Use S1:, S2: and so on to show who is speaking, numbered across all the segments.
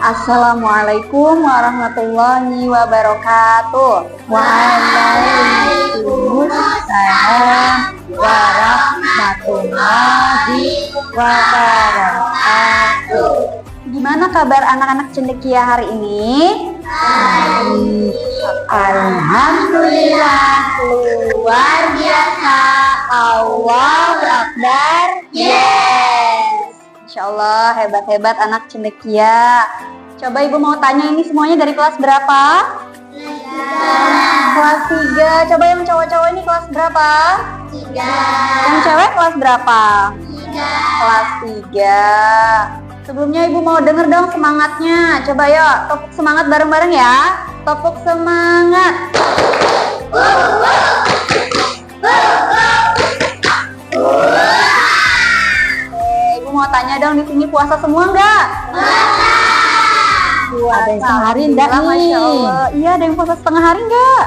S1: Assalamualaikum warahmatullahi wabarakatuh. Waalaikumsalam warahmatullahi wabarakatuh. Gimana kabar anak-anak cendekia hari ini? Alhamdulillah, luar biasa. Allahu Akbar. Yes. Insya Allah hebat-hebat anak cendekia. Coba ibu mau tanya, ini semuanya dari kelas berapa? Kelas 3. Coba yang cowok-cowok ini kelas berapa? 3. Yang cewek kelas berapa? 3. Kelas 3. Sebelumnya ibu mau denger dong semangatnya. Coba yuk, tepuk semangat bareng-bareng ya. Tepuk semangat. Ibu mau tanya dong, di sini puasa semua nggak? Puasa. Ada yang setengah hari enggak nih? Masya Allah. Iya, ada yang puasa setengah hari enggak?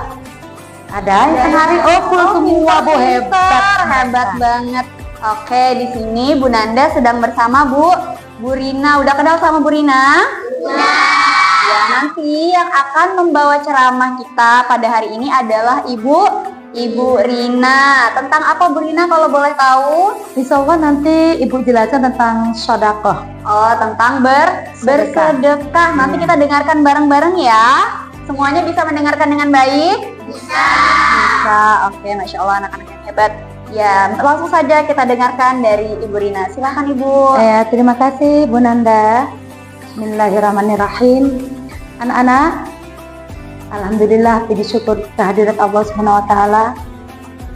S1: Ada yang setengah hari. Oh, full semua, Bu. Hebat banget. Oke, di sini Bu Nanda sedang bersama Bu Rina. Udah kenal sama Bu Rina? Ya, nanti yang akan membawa ceramah kita pada hari ini adalah Ibu Rina. Tentang apa Bu Rina kalau boleh tahu?
S2: Insya Allah nanti Ibu jelaskan tentang sedekah.
S1: Oh, tentang bersedekah. Nanti kita dengarkan bareng-bareng ya. Semuanya bisa mendengarkan dengan baik? Bisa. Oke, Masya Allah, anak-anak yang hebat. Ya, langsung saja kita dengarkan dari Ibu Rina. Silakan Ibu.
S2: Terima kasih Bu Nanda. Bismillahirrahmanirrahim. Anak-anak, alhamdulillah puji syukur kehadirat Allah Subhanahu wa taala.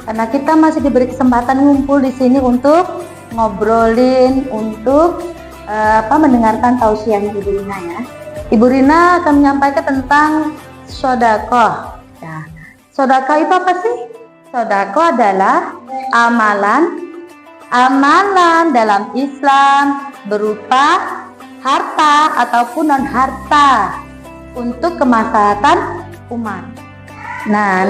S2: Karena kita masih diberi kesempatan ngumpul di sini untuk ngobrolin, untuk mendengarkan tausiahnya Ibu Rina ya. Ibu Rina akan menyampaikan tentang sedekah. Nah, sedekah itu apa sih? Sedekah adalah amalan dalam Islam berupa harta ataupun non harta untuk kemaslahatan umat. Nah,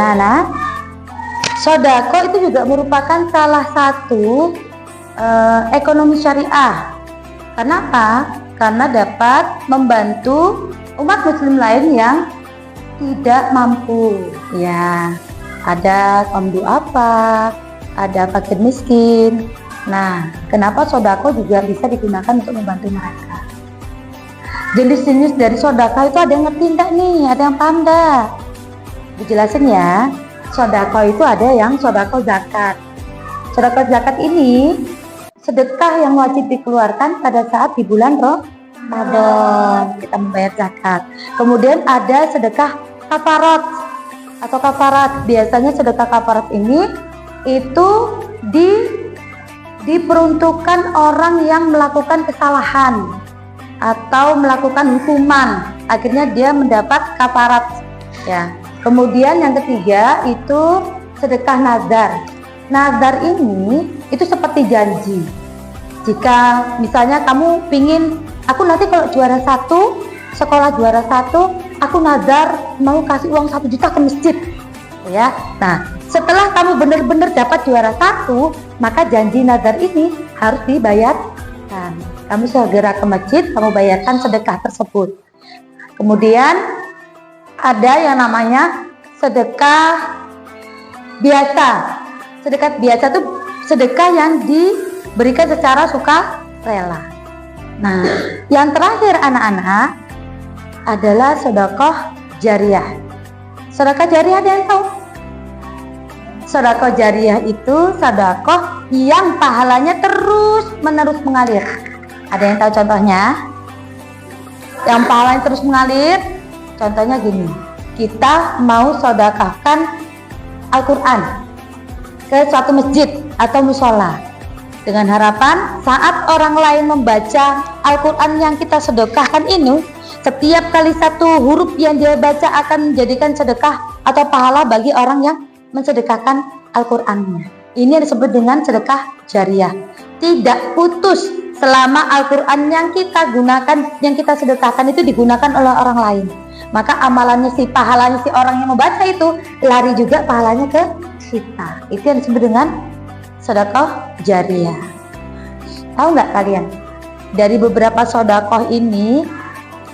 S2: sedekah itu juga merupakan salah satu ekonomi syariah. Kenapa? Karena dapat membantu umat muslim lain yang tidak mampu. Ya, ada kaum duafa, ada fakir miskin. Nah, kenapa sedekah juga bisa digunakan untuk membantu mereka? Jenis-jenis dari sedekah itu ada yang ngerti enggak nih? Ada yang paham enggak? Dijelasin ya. Sedekah itu ada yang sedekah zakat. Sedekah zakat ini sedekah yang wajib dikeluarkan pada saat di bulan Ramadan kita membayar zakat. Kemudian ada sedekah kafarat atau kafarat. Biasanya sedekah kafarat ini itu diperuntukkan orang yang melakukan kesalahan atau melakukan hukuman, akhirnya dia mendapat kafarat ya. Kemudian yang ketiga itu sedekah nazar. Nazar ini itu seperti janji. Jika misalnya kamu pingin, aku nanti kalau juara 1, sekolah juara 1, aku nazar mau kasih uang 1 juta ke masjid ya. Nah, setelah kamu benar-benar dapat juara 1, maka janji nazar ini harus dibayarkan. Kamu segera ke masjid, kamu bayarkan sedekah tersebut. Kemudian ada yang namanya sedekah biasa. Sedekah biasa itu sedekah yang diberikan secara sukarela. Nah, yang terakhir anak-anak adalah sedekah jariyah. Sedekah jariyah ada yang tahu? Sedekah jariyah itu sedekah yang pahalanya terus menerus mengalir. Ada yang tahu contohnya? Yang pahalanya terus mengalir, contohnya gini. Kita mau sedekahkan Al-Quran ke suatu masjid atau musola dengan harapan saat orang lain membaca Al-Quran yang kita sedekahkan ini, setiap kali satu huruf yang dia baca akan menjadikan sedekah atau pahala bagi orang yang mensedekahkan Al-Qurannya. Ini yang disebut dengan sedekah jariyah. Tidak putus selama Al-Quran yang kita gunakan, yang kita sedekahkan itu digunakan oleh orang lain. Maka amalannya pahalanya orang yang membaca itu lari juga pahalanya ke kita. Itu yang disebut dengan sedekah jariyah. Tahu nggak kalian? Dari beberapa sedekah ini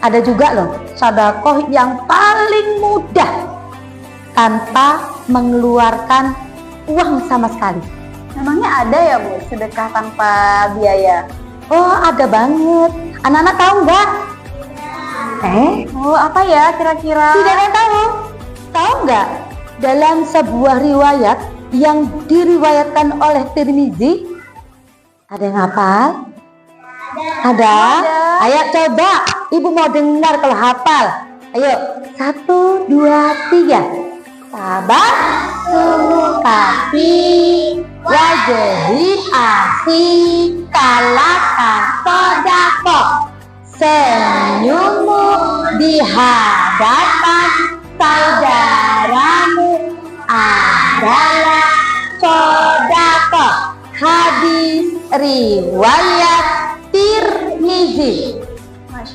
S2: Ada juga loh sedekah yang paling mudah tanpa mengeluarkan uang sama sekali.
S1: Memangnya ada ya Bu, sedekah tanpa biaya?
S2: Oh, ada banget. Anak-anak tahu nggak?
S1: Oh, apa ya kira-kira?
S2: Tidak ada yang tahu. Tahu nggak? Dalam sebuah riwayat yang diriwayatkan oleh Tirmizi, ada yang hafal? Ada? Ayo coba, Ibu mau dengar kalau hafal. Ayo, 1, 2, 3. Sabar, sungguh kasih, wajahi asih, kalaka sodako. Senyummu di hadapan saudaramu adalah sodako. Hadis riwayat Tirmizi.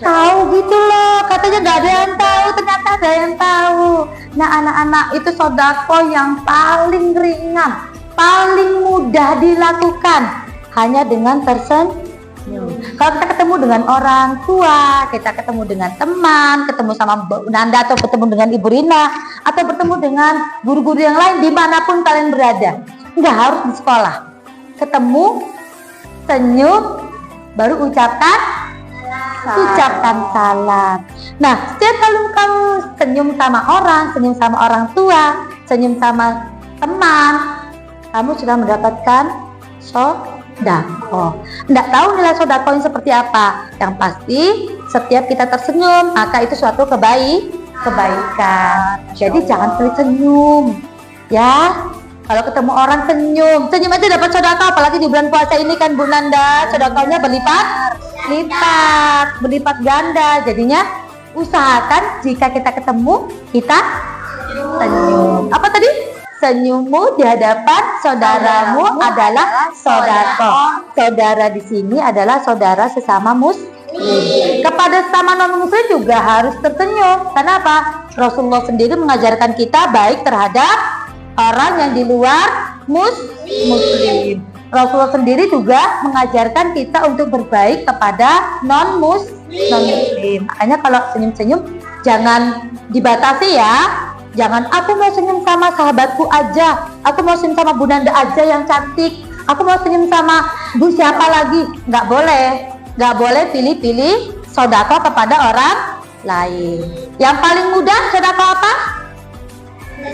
S2: Tahu gitu loh, katanya gak ada yang tahu, ternyata ada yang tahu. Nah anak-anak, itu sodako yang paling ringan, paling mudah dilakukan, hanya dengan tersenyum. Kalau kita ketemu dengan orang tua, kita ketemu dengan teman, ketemu sama Bu Nanda, atau ketemu dengan Ibu Rina, atau bertemu dengan guru-guru yang lain dimanapun kalian berada, nggak harus di sekolah. Ketemu, senyum, baru ucapkan salam. Nah, setiap kali kamu senyum sama orang, senyum sama orang tua, senyum sama teman, kamu sudah mendapatkan sodako. Nggak tahu nilai sodako ini seperti apa. Yang pasti setiap kita tersenyum, maka itu suatu kebaikan. Jadi jangan pelit senyum, ya. Kalau ketemu orang senyum aja dapat sodako. Apalagi di bulan puasa ini kan Bu Nanda, sodakonya berlipat ganda. Jadinya usahakan jika kita ketemu, kita senyum. Apa tadi? Senyummu di hadapan saudaramu adalah sodako. Saudara di sini adalah saudara sesama muslim. Kepada sesama non muslim juga harus tersenyum. Karena apa? Rasulullah sendiri mengajarkan kita baik terhadap orang yang di luar muslim. Rasulullah sendiri juga mengajarkan kita untuk berbaik kepada non muslim. Makanya kalau senyum-senyum jangan dibatasi ya. Jangan aku mau senyum sama sahabatku aja, aku mau senyum sama Bu Nanda aja yang cantik, aku mau senyum sama Bu siapa lagi. Nggak boleh pilih-pilih sodako kepada orang lain. Yang paling mudah sodako apa?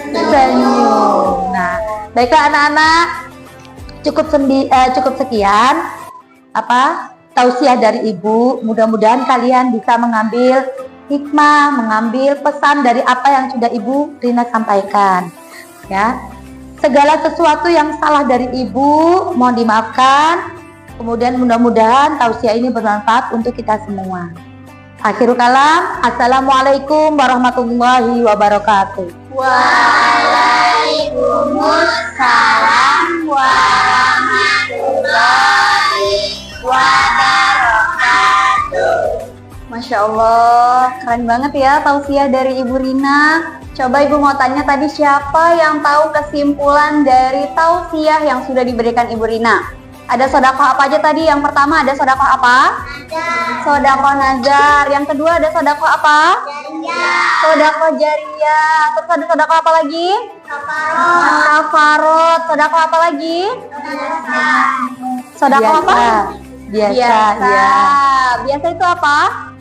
S2: Senyum. Nah, baiklah anak-anak, cukup sekian tausiah dari Ibu. Mudah-mudahan kalian bisa mengambil hikmah, mengambil pesan dari apa yang sudah Ibu Rina sampaikan. Ya, segala sesuatu yang salah dari Ibu mohon dimaafkan. Kemudian mudah-mudahan tausiah ini bermanfaat untuk kita semua. Akhirul kalam, assalamualaikum warahmatullahi wabarakatuh.
S1: Waalaikumsalam warahmatullahi wabarakatuh. Masya Allah, keren banget ya tausiah dari Ibu Rina. Coba Ibu mau tanya tadi, siapa yang tahu kesimpulan dari tausiah yang sudah diberikan Ibu Rina? Ada sedekah apa aja tadi? Yang pertama ada sedekah apa? Sedekah nazar. Yang kedua ada sedekah apa? Sedekah jariyah. Terus ada sedekah apa lagi? Kafarot. Sedekah apa lagi? Sedekah apa?
S2: Biasa.
S1: Biasa itu apa?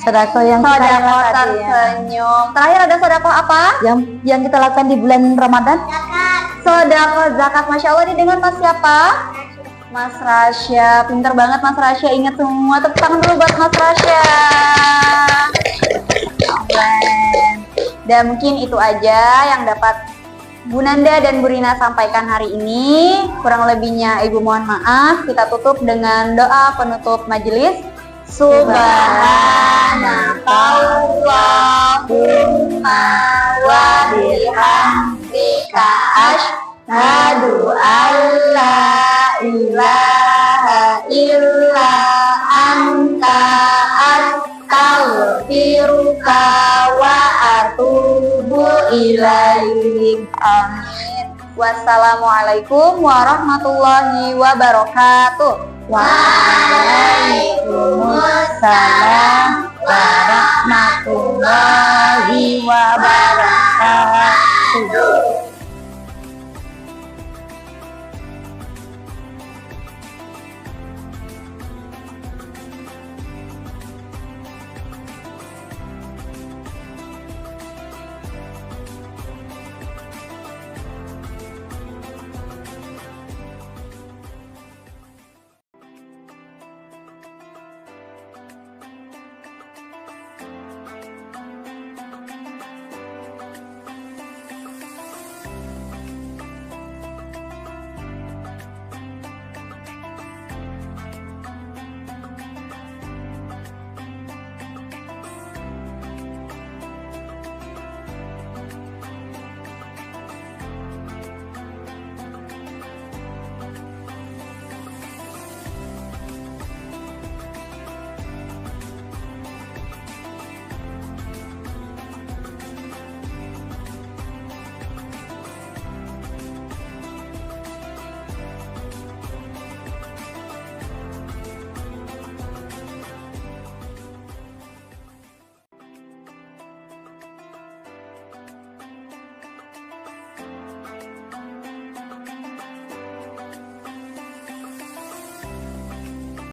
S2: Sedekah yang
S1: tersenyum. Terakhir ada sedekah apa?
S2: Yang kita lakukan di bulan Ramadan?
S1: Sedekah zakat. Masya Allah, didengar Mas siapa? Mas Rasya. Pinter banget Mas Rasya, ingat semua. Tepuk tangan dulu buat Mas Rasya. Dan mungkin itu aja yang dapat Bu Nanda dan Bu Rina sampaikan hari ini. Kurang lebihnya Ibu mohon maaf. Kita tutup dengan doa penutup majelis. Subhanakallahumma wa bihamdika asyhadu an la ilaha illa anta astaghfiruka wa atubu ilaik. Amin. Wassalamualaikum warahmatullahi wabarakatuh.
S2: Waalaikumsalam warahmatullahi wabarakatuh.